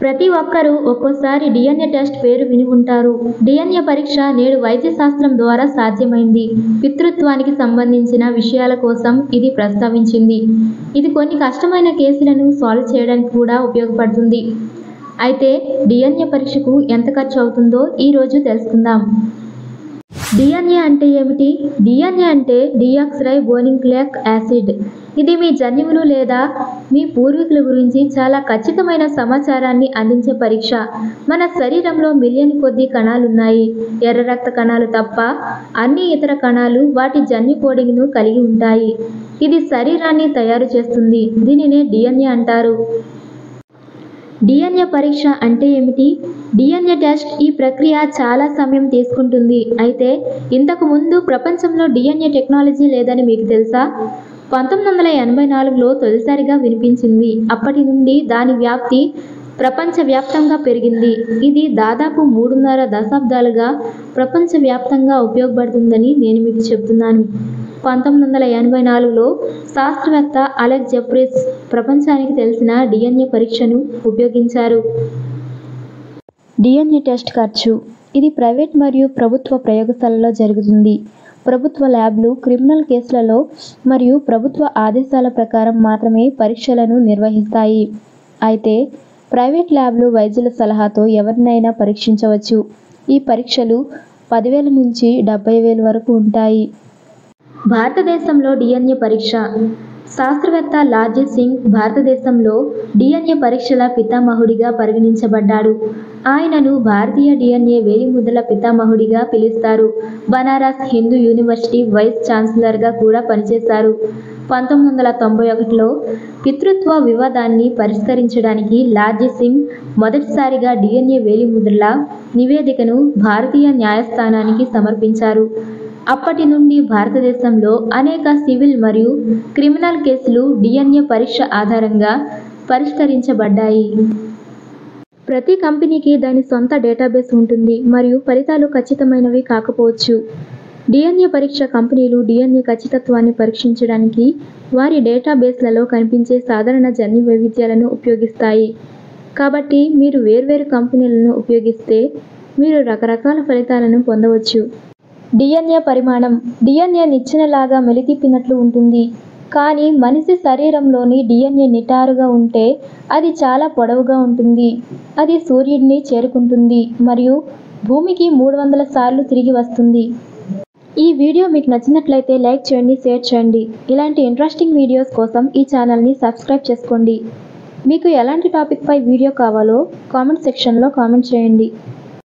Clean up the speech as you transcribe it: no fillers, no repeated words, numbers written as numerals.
ప్రతి ఒక్కరూ ఒక్కోసారి డిఎన్ఏ టెస్ట్ పేరు విని ఉంటారు. డిఎన్ఏ పరీక్ష నేడు వైద్య శాస్త్రం ద్వారా సాధ్యమైంది. పితృత్వానికి సంబంధించిన విషయాల కోసం ఇది ప్రస్తావించింది. ఇది కొన్ని కష్టమైన కేసులను సాల్వ్ చేయడానికి కూడా ఉపయోగపడుతుంది. అయితే డిఎన్ఏ పరీక్షకు ఎంత ఖర్చు అవుతుందో ఈరోజు తెలుసుకుందాం. డిఎన్ఏ అంటే ఏమిటి? డిఎన్ఏ అంటే డిఆక్సిరైబోన్యూక్లియిక్ యాసిడ్. ఇది మీ జన్యువులు లేదా మీ పూర్వీకుల గురించి చాలా ఖచ్చితమైన సమాచారాన్ని అందించే పరీక్ష. మన శరీరంలో మిలియన్ కొద్ది కణాలున్నాయి. ఎర్ర రక్త కణాలు తప్ప అన్ని ఇతర కణాలు వాటి జన్యు కోడింగ్ను కలిగి ఉంటాయి. ఇది శరీరాన్ని తయారు చేస్తుంది. దీనినే డిఎన్ఏ అంటారు. డిఎన్ఏ పరీక్ష అంటే ఏమిటి? డిఎన్ఏ టెస్ట్ ఈ ప్రక్రియ చాలా సమయం తీసుకుంటుంది. అయితే ఇంతకు ముందు ప్రపంచంలో డిఎన్ఏ టెక్నాలజీ లేదని మీకు తెలుసా? 1984లో తొలిసారిగా వినిపించింది. అప్పటి నుండి దాని వ్యాప్తి ప్రపంచవ్యాప్తంగా పెరిగింది. ఇది దాదాపు 3.5 దశాబ్దాలుగా ప్రపంచవ్యాప్తంగా ఉపయోగపడుతుందని నేను మీకు చెబుతున్నాను. 1984లో శాస్త్రవేత్త అలెక్స్ జెఫ్రీస్ ప్రపంచానికి తెలిసిన డిఎన్ఏ పరీక్షను ఉపయోగించారు. డిఎన్ఏ టెస్ట్ ఖర్చు. ఇది ప్రైవేట్ మరియు ప్రభుత్వ ప్రయోగశాలల్లో జరుగుతుంది. ప్రభుత్వ ల్యాబ్లు క్రిమినల్ కేసులలో మరియు ప్రభుత్వ ఆదేశాల ప్రకారం మాత్రమే పరీక్షలను నిర్వహిస్తాయి. అయితే ప్రైవేట్ ల్యాబ్లు వైద్యుల సలహాతో ఎవరినైనా పరీక్షించవచ్చు. ఈ పరీక్షలు 10,000 నుంచి 70,000 వరకు ఉంటాయి. భారతదేశంలో డిఎన్ఏ పరీక్ష. శాస్త్రవేత్త లార్జీ సింగ్ భారతదేశంలో డిఎన్ఏ పరీక్షల పితామహుడిగా పరిగణించబడ్డాడు. ఆయనను భారతీయ డిఎన్ఏ వేలిముద్రల పితామహుడిగా పిలుస్తారు. బనారస్ హిందూ యూనివర్సిటీ వైస్ ఛాన్సలర్గా కూడా పనిచేశారు. 1991లో పితృత్వ వివాదాన్ని పరిష్కరించడానికి లార్జీ సింగ్ మొదటిసారిగా డిఎన్ఏ వేలిముద్రల నివేదికను భారతీయ న్యాయస్థానానికి సమర్పించారు. అప్పటి నుండి భారతదేశంలో అనేక సివిల్ మరియు క్రిమినల్ కేసులు డిఎన్ఏ పరీక్ష ఆధారంగా పరిష్కరించబడ్డాయి. ప్రతి కంపెనీకి దాని సొంత డేటాబేస్ ఉంటుంది మరియు ఫలితాలు ఖచ్చితమైనవి కాకపోవచ్చు. డిఎన్ఏ పరీక్ష కంపెనీలు డిఎన్ఏ ఖచ్చితత్వాన్ని పరీక్షించడానికి వారి డేటాబేస్లలో కనిపించే సాధారణ జన్యు వైవిధ్యాలను ఉపయోగిస్తాయి. కాబట్టి మీరు వేర్వేరు కంపెనీలను ఉపయోగిస్తే మీరు రకరకాల ఫలితాలను పొందవచ్చు. డిఎన్ఏ పరిమాణం. డిఎన్ఏ నిచ్చెనలాగా మెలితిప్పినట్లు ఉంటుంది. కానీ మనిషి శరీరంలోని డిఎన్ఏ నిటారుగా ఉంటే అది చాలా పొడవుగా ఉంటుంది. అది సూర్యుడిని చేరుకుంటుంది మరియు భూమికి 300 సార్లు తిరిగి వస్తుంది. ఈ వీడియో మీకు నచ్చినట్లయితే లైక్ చేయండి, షేర్ చేయండి. ఇలాంటి ఇంట్రెస్టింగ్ వీడియోస్ కోసం ఈ ఛానల్ని సబ్స్క్రైబ్ చేసుకోండి. మీకు ఎలాంటి టాపిక్ పై వీడియో కావాలో కామెంట్ సెక్షన్లో కామెంట్ చేయండి.